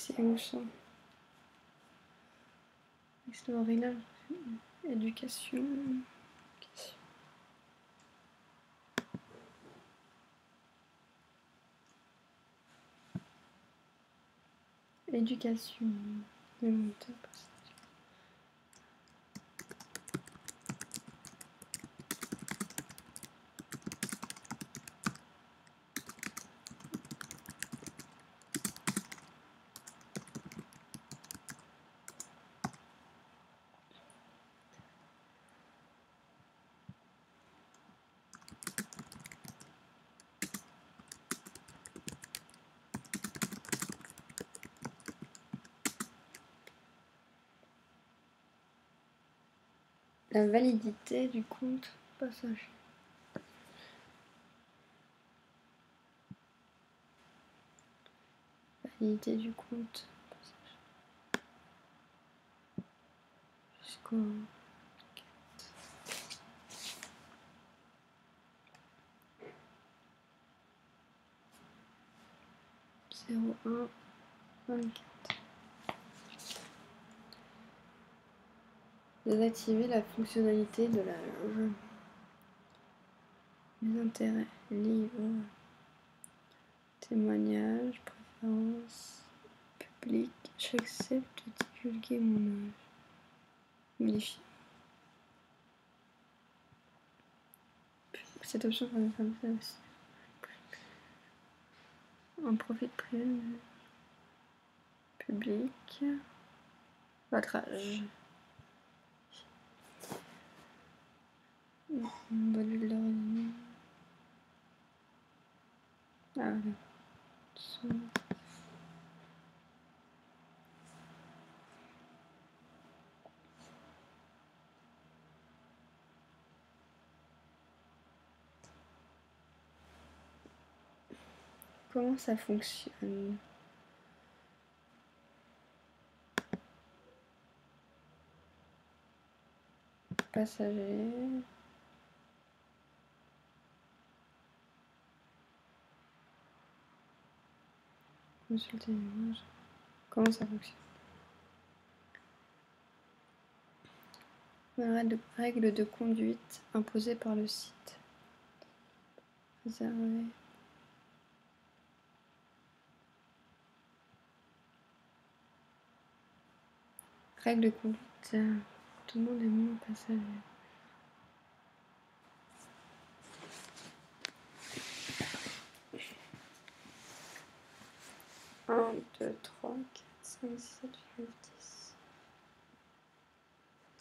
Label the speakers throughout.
Speaker 1: C'est où ça? Explorer là. Éducation. Éducation. La validité du compte passager. Validité du compte passager. Jusqu'au 01-24. Désactiver la fonctionnalité de la loge. Les intérêts, livres, témoignages, préférences, public. J'accepte de divulguer mon âge. Modifier. Cette option permet de faire aussi. Un profil privé. Public. Votre âge. Bonne ville d'origine. Ah voilà. Comment ça fonctionne? Passager. Consulter l'image. Comment ça fonctionne? Règles de conduite imposées par le site. Réservé. Règles de conduite. Tout le monde est mon passager. Un, 2, 3, 4, 5, 6, 7, 8, 10.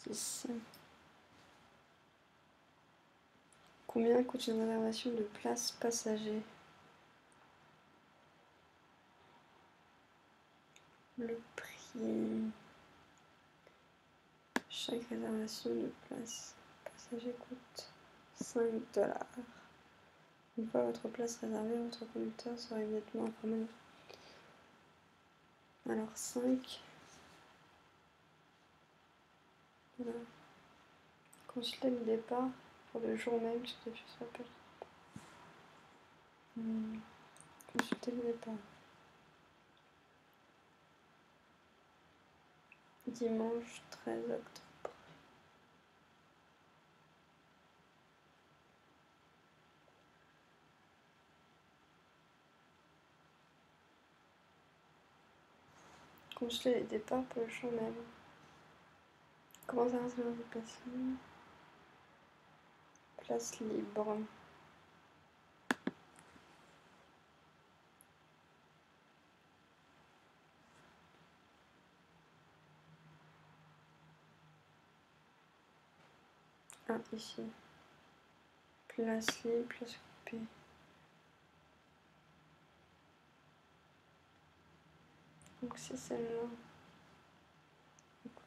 Speaker 1: 10. Combien coûte une réservation de place passager? Le prix. Chaque réservation de place passager coûte 5 $. Une fois votre place réservée, votre conducteur sera immédiatement informé. Alors 5. Voilà. Consultez le départ pour le jour même sur des fiches rappel. Consultez le départ. Dimanche 13 octobre. Consultez les départs pour le jour même. Comment ça reste l'invitation? Place libre. Ah, ici. Place libre, place occupée. Donc c'est celle-là.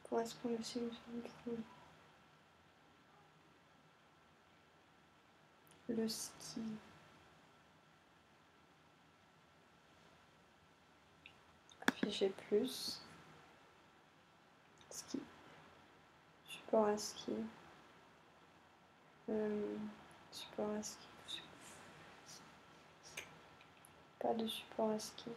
Speaker 1: Correspond aussi au film. Le ski. Afficher plus. Ski. Support à ski. Support à ski. Pas de support à ski.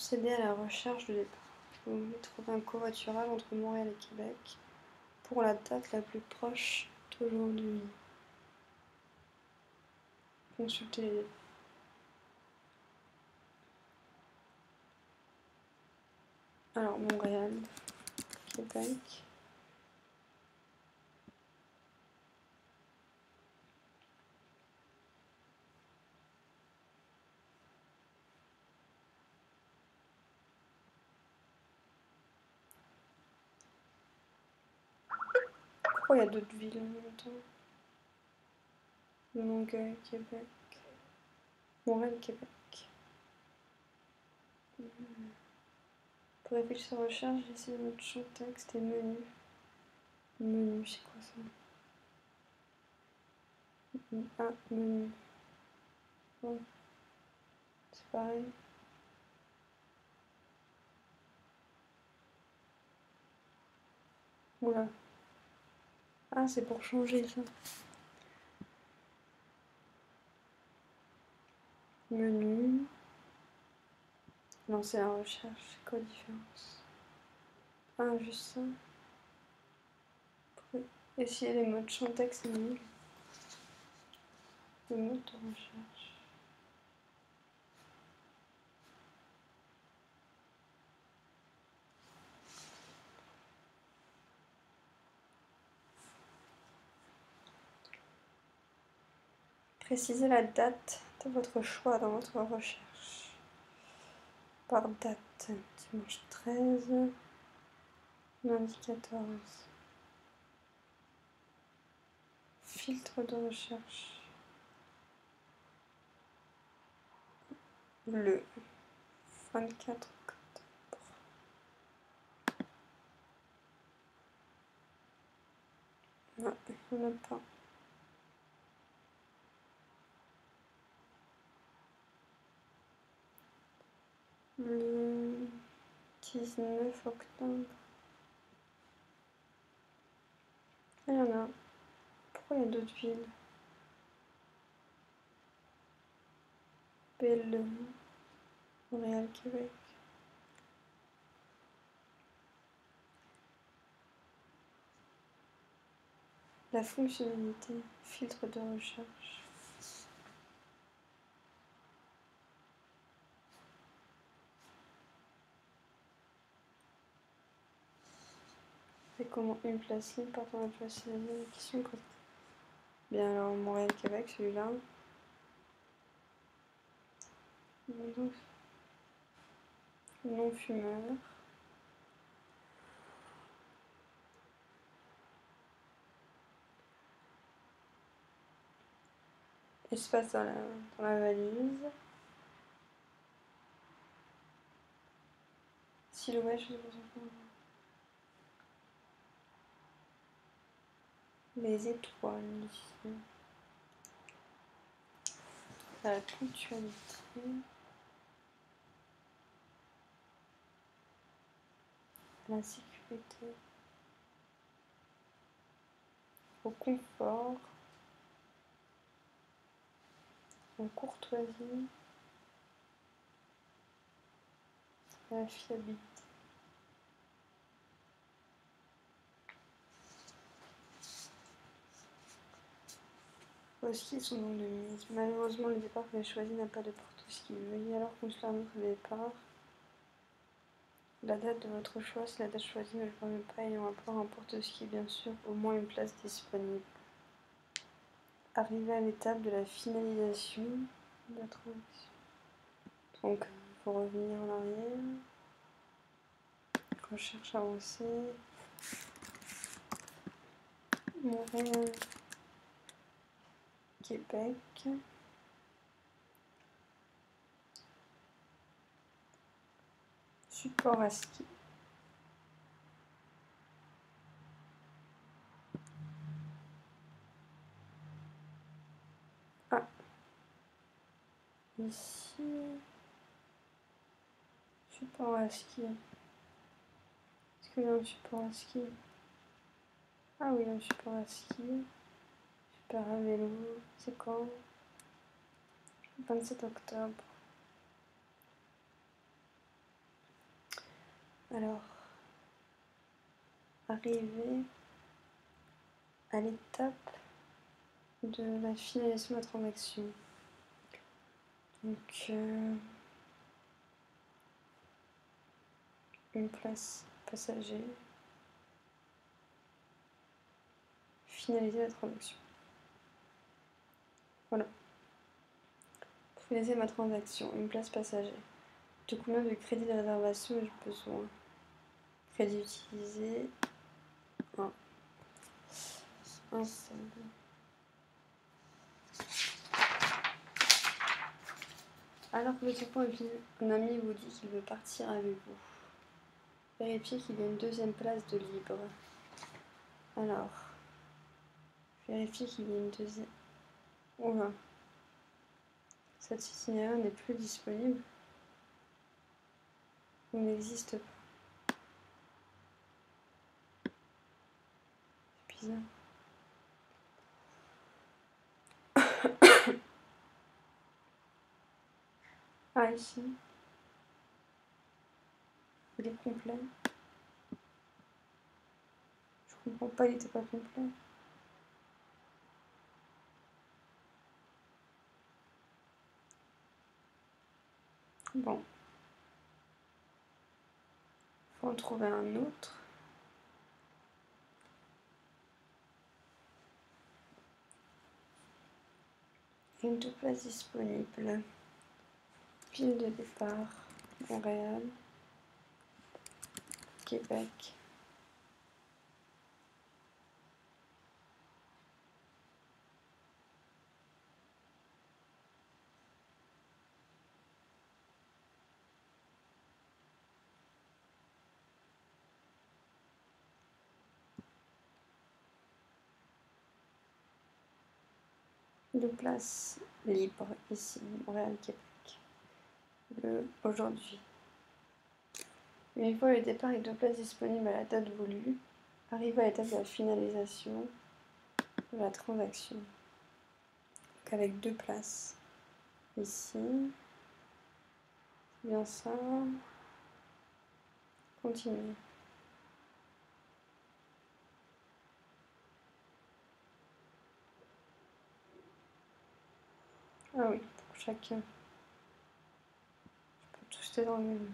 Speaker 1: procéder à la recherche de départ. Vous voulez trouver un covoiturage entre Montréal et Québec pour la date la plus proche d'aujourd'hui. Consultez les détails. Alors, Montréal, Québec. Pourquoi il y a d'autres villes en même temps? Longueuil, Québec. Montréal, Québec. Pour effectuer sa recherche, j'ai essayé notre champ texte et menu. Menu, c'est quoi ça? Ah, menu. Bon, c'est pareil. Oula. Ah, c'est pour changer ça. Menu. Lancer la recherche, c'est quoi la différence? Ah, juste ça. Pour essayer les modes champ texte et menu. Le mode de recherche. Précisez la date de votre choix dans votre recherche. Par date, dimanche 13, lundi 14. Filtre de recherche. Le 24 octobre. Non, il n'y en a pas. Le 19 octobre. Ah, il y en a. Pourquoi il y a d'autres villes? Belle, Montréal, Québec. La fonctionnalité, filtre de recherche. Et comment une place libre partant de la place la question. Bien alors, Montréal, Québec, celui-là. Non-fumeur. Espace dans la valise. Silhouette, je sais pas trop. Les étoiles ici. La ponctualité. La sécurité. Au confort. La courtoisie. La fiabilité. Au ski, son nom de mise. Malheureusement, le départ que vous avez choisi n'a pas de porte-ski. Veuillez alors consulter un autre départ. La date de votre choix, si la date choisie ne le permet pas, ayant rapport à un porte-ski, bien sûr, au moins une place disponible. Arrivé à l'étape de la finalisation de la transaction. Donc, il faut revenir en arrière. Recherche avancée. Montréal, Québec. Support à ski. Ah, ici. Support à ski. Est-ce qu'il y a un support à ski? Ah oui, un support à ski. Super à vélo. C'est quand? 27 octobre. Alors, arriver à l'étape de la finalisation de la transaction. Donc, une place passager, finaliser la transaction. Voilà. Pour finaliser ma transaction, une place passager. De combien de crédits de réservation ai-je besoin? Crédit utilisé, 1. Un seul. Alors que le serpent un ami vous dit qu'il veut partir avec vous. Vérifiez qu'il y a une deuxième place de libre. Alors, vérifiez qu'il y a une deuxième... Oula. Cet itinéraire n'est plus disponible. Il n'existe pas. C'est bizarre. Ah, ici. Il est complet. Je comprends pas, il n'était pas complet. Bon. Faut en trouver un autre. Une deux places disponibles. Ville de départ, Montréal, Québec. Deux places libres ici, Montréal, Québec. Aujourd'hui. Une fois le départ et deux places disponibles à la date voulue, arrive à l'étape de la finalisation de la transaction. Donc avec deux places ici, c'est bien ça. Continuer. Ah oui, pour chacun. Je peux tout jeter dans le même.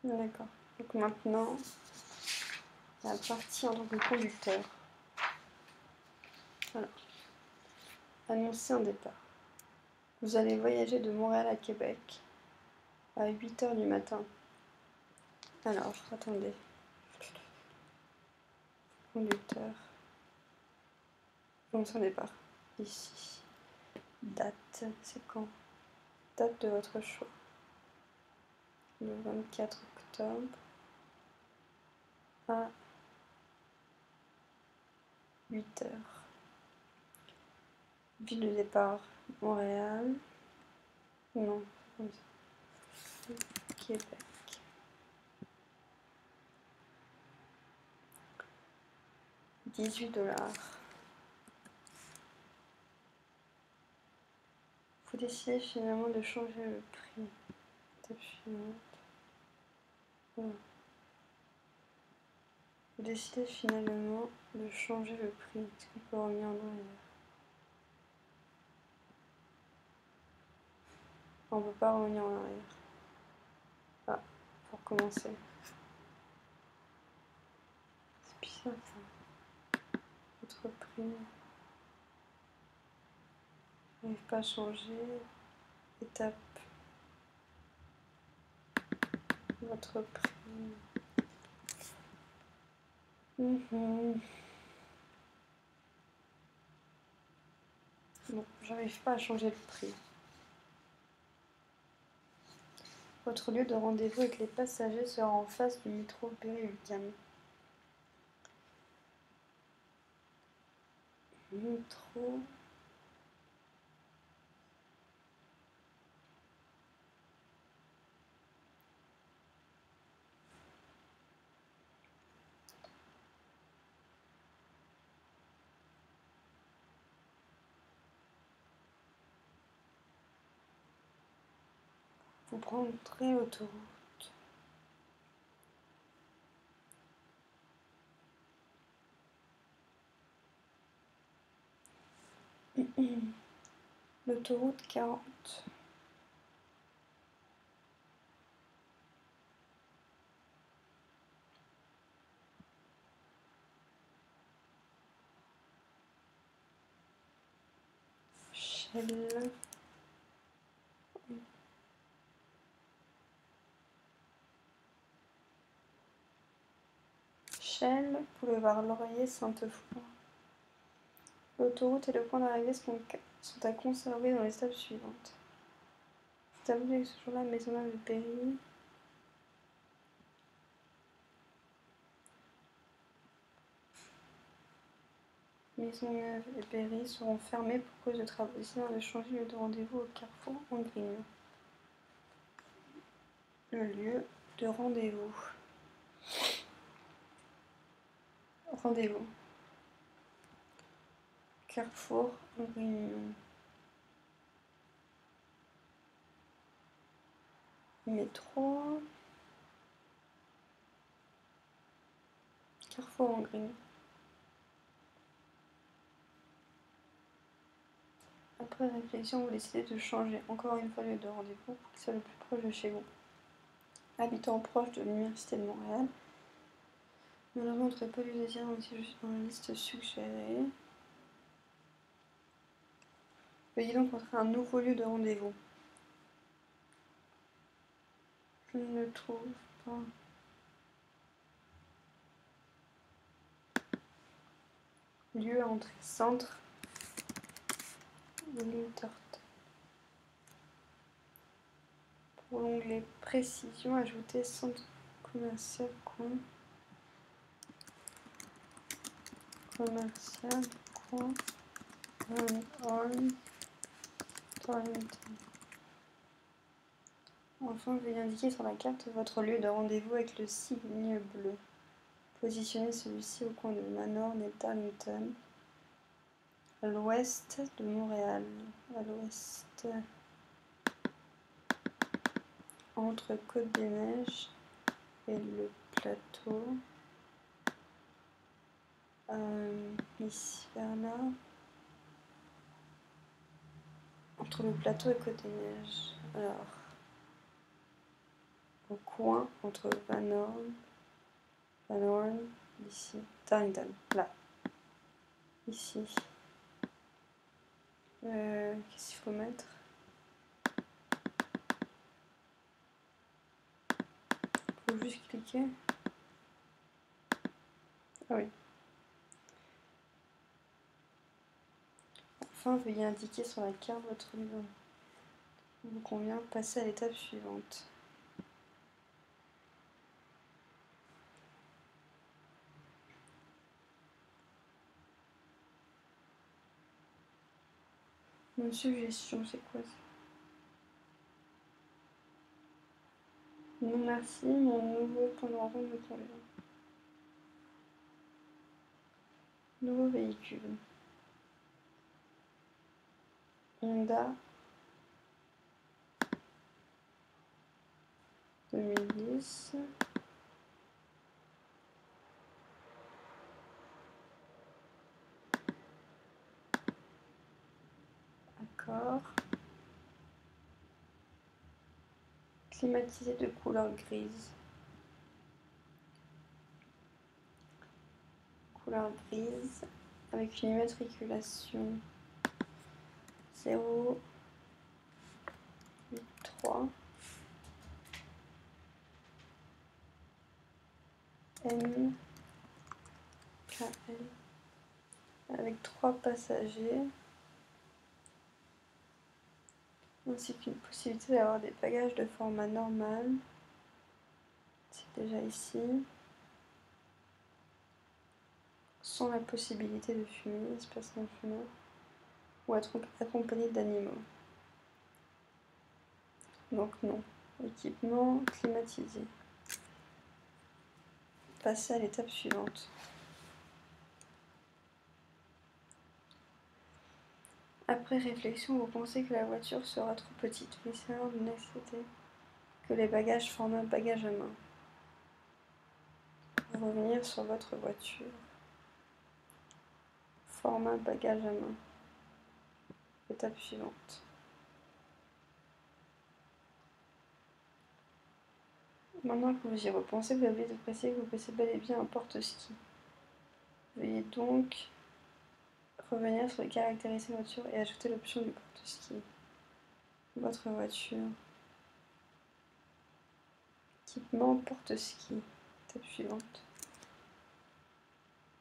Speaker 1: D'accord. Donc maintenant, la partie en tant que conducteur. Voilà. Annoncer un départ. Vous allez voyager de Montréal à Québec à 8h du matin. Alors, attendez. Conducteur. Annoncer un départ. Ici. Date, c'est quand? Date de votre choix. Le 24 octobre à 8h. Ville de départ, Montréal. Non, comme ça. Québec. $18. Vous décidez finalement de changer le prix. Étape suivante. Voilà. Vous décidez finalement de changer le prix. Est-ce qu'on peut revenir en arrière? On peut pas revenir en arrière. Ah, pour commencer. C'est bizarre ça. Votre prix. N'arrive pas à changer. Étape. Votre prix. Bon, j'arrive pas à changer le prix. Votre lieu de rendez-vous avec les passagers sera en face du métro Péruvien. Métro. vous prendrez l'autoroute. L'autoroute 40. Shell. Shell, boulevard Laurier, Sainte-Foy. L'autoroute et le point d'arrivée sont à conserver dans les étapes suivantes. C'est avoué que ce jour-là, Maisonneuve et Péry. Maisonneuve et Péry seront fermées pour cause de travaux. Décidant de changer le lieu de rendez-vous au carrefour en Grignon. Le lieu de rendez-vous. Rendez-vous. Carrefour en Grignon. Métro. Carrefour en Grignon. Après réflexion, vous décidez de changer encore une fois le lieu de rendez-vous pour qu'il soit le plus proche de chez vous. Habitant proche de l'Université de Montréal. Malheureusement, vous ne trouvez pas du désir si je suis dans la liste suggérée. Veuillez donc montrer un nouveau lieu de rendez-vous. Je ne le trouve pas. Lieu à entrée centre. Winterton. Pour l'onglet précision, ajoutez centre commercial coin. Commercial coin. Enfin, veuillez indiquer sur la carte votre lieu de rendez-vous avec le signe bleu. Positionnez celui-ci au coin de Manor et Darlington, à l'ouest de Montréal, à l'ouest, entre Côte-des-Neiges et le plateau, ici vers là, entre le plateau et Côte-des-Neiges. Alors, au coin entre Van Horn, ici, Darlington, là, ici. Qu'est-ce qu'il faut mettre? Il faut juste cliquer. Ah oui. Enfin, veuillez indiquer sur la carte votre lieu vous convient. Passez à l'étape suivante. Une suggestion, c'est quoi ça? Non merci, mon nouveau point de rencontre me convient. Nouveau véhicule. Honda 2010. Accord. Climatisé de couleur grise. Couleur grise avec une immatriculation 083 NKL avec 3 passagers ainsi qu'une possibilité d'avoir des bagages de format normal. C'est déjà ici. Sans la possibilité de fumer, espace non fumeur, ou être accompagné d'animaux. Donc non. Équipement climatisé. Passez à l'étape suivante. Après réflexion, vous pensez que la voiture sera trop petite. Oui, c'est l'heure de nécessité. que les bagages format bagage à main. Revenir sur votre voiture. Format bagage à main. Étape suivante. Maintenant que vous y repensez, vous avez apprécié que vous possédez bel et bien un porte-ski. Veuillez donc revenir sur les caractéristiques de votre voiture et ajouter l'option du porte-ski. Votre voiture. Équipement porte-ski. Étape suivante.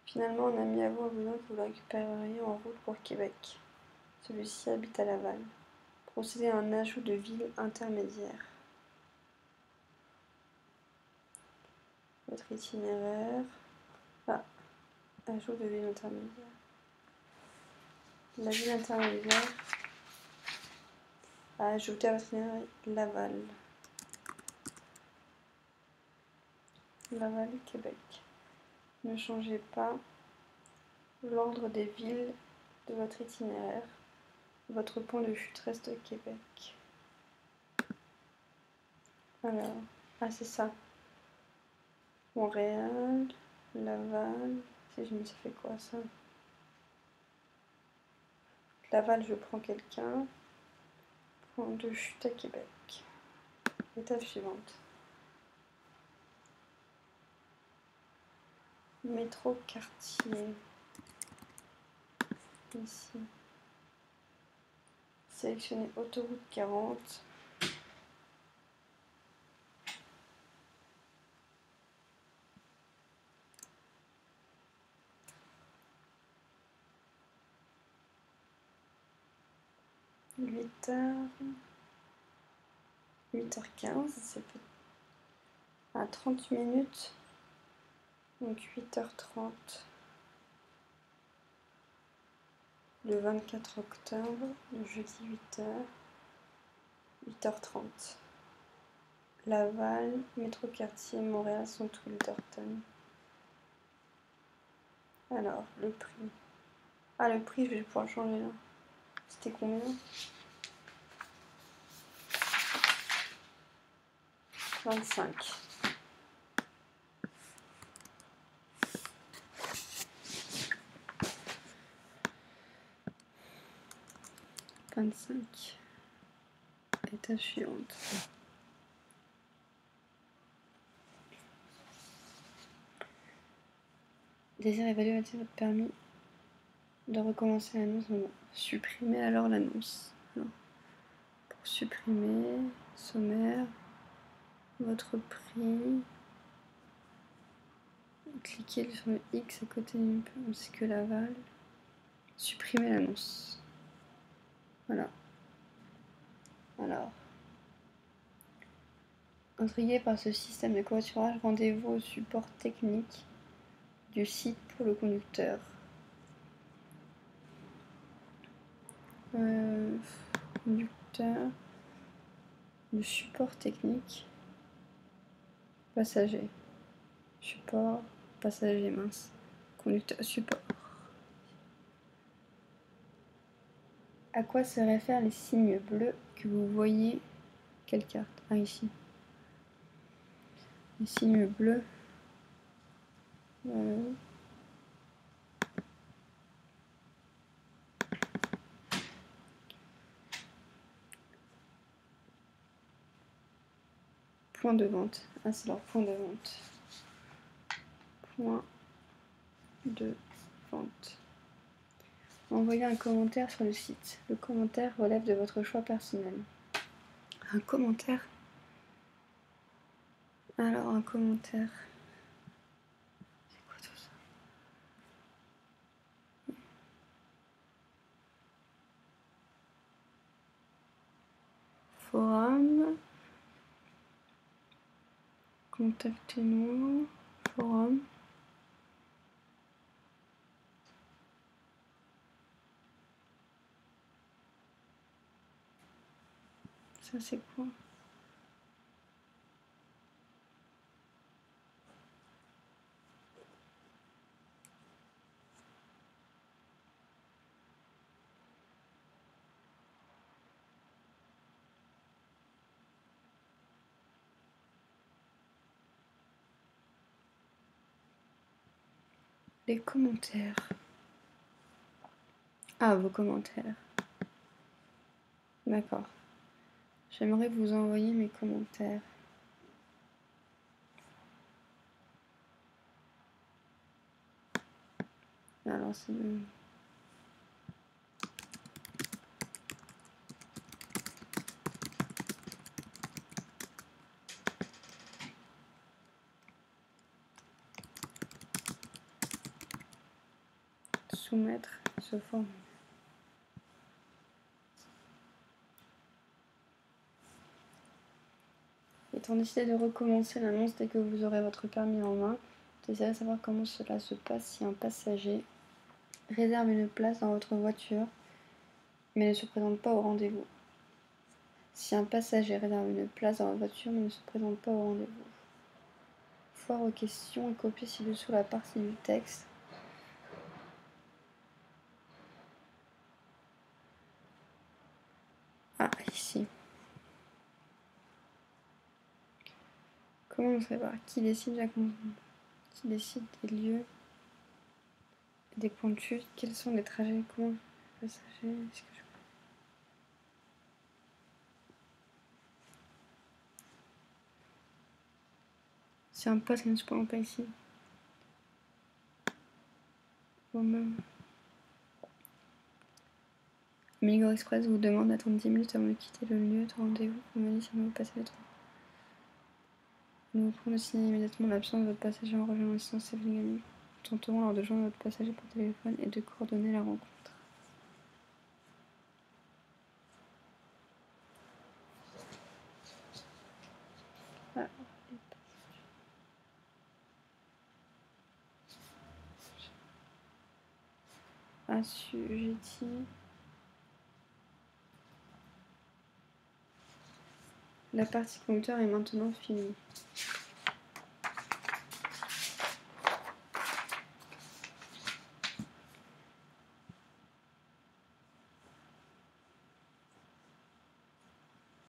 Speaker 1: Finalement, un ami à vous a besoin que vous le récupériez en route pour Québec. Celui-ci habite à Laval. Procédez à un ajout de ville intermédiaire. Votre itinéraire. Ah, ajout de ville intermédiaire. La ville intermédiaire à ajouter à votre itinéraire Laval. Laval, Québec. Ne changez pas l'ordre des villes de votre itinéraire. Votre point de chute reste Québec. Alors, ah c'est ça. Montréal, Laval. Si je me suis fait quoi ça? Laval, je prends quelqu'un. Point de chute à Québec. Étape suivante. Métro quartier. Ici. Sélectionnez autoroute 40. Huit heures 8h15, c'est à 30 minutes. Donc 8h30. Le 24 octobre, le jeudi 8h. 8h30. Laval, métro quartier, Montréal, Centre Wilderton. Alors, le prix. Ah, le prix, je vais pouvoir changer là. C'était combien? 25. Étape suivante. Désir évaluer votre permis de recommencer l'annonce. Supprimer alors l'annonce. Pour supprimer, sommaire, votre prix. Cliquez sur le X à côté du peu, ainsi que Laval. Supprimer l'annonce. Voilà. Alors. Intrigué par ce système de covoiturage, rendez-vous au support technique du site pour le conducteur. Conducteur. Le support technique. Passager. Support. Passager, mince. Conducteur. Support. À quoi se réfèrent les signes bleus que vous voyez? Quelle carte? Ah, ici. Les signes bleus. Point de vente. Ah, c'est leur point de vente. Point de vente. Envoyez un commentaire sur le site. Le commentaire relève de votre choix personnel. Un commentaire? Alors, un commentaire. C'est quoi tout ça? Forum. Contactez-nous. Forum. Ça, c'est quoi? Les commentaires. Ah, vos commentaires. D'accord. J'aimerais vous envoyer mes commentaires. Alors, c'est... soumettre ce formulaire. Étant décidé de recommencer l'annonce dès que vous aurez votre permis en main, désirez savoir comment cela se passe si un passager réserve une place dans votre voiture mais ne se présente pas au rendez-vous. Si un passager réserve une place dans votre voiture mais ne se présente pas au rendez-vous. Foire aux questions et copier ci-dessous la partie du texte. Ah, ici. Comment on savoir qui décide des lieux et des points de chute? Quels sont les trajets? Comment passager? Si un poste ne se présente pas ici. Bon, même. Migo Express vous demande d'attendre 10 minutes avant de quitter le lieu de rendez-vous pour mener si vous passez le train. Nous vous prions de signaler immédiatement l'absence de votre passager en rejoignant l'assistance téléphonique. Nous tenterons alors de joindre votre passager par téléphone et de coordonner la rencontre. Ah, assujetti. La partie conducteur est maintenant finie.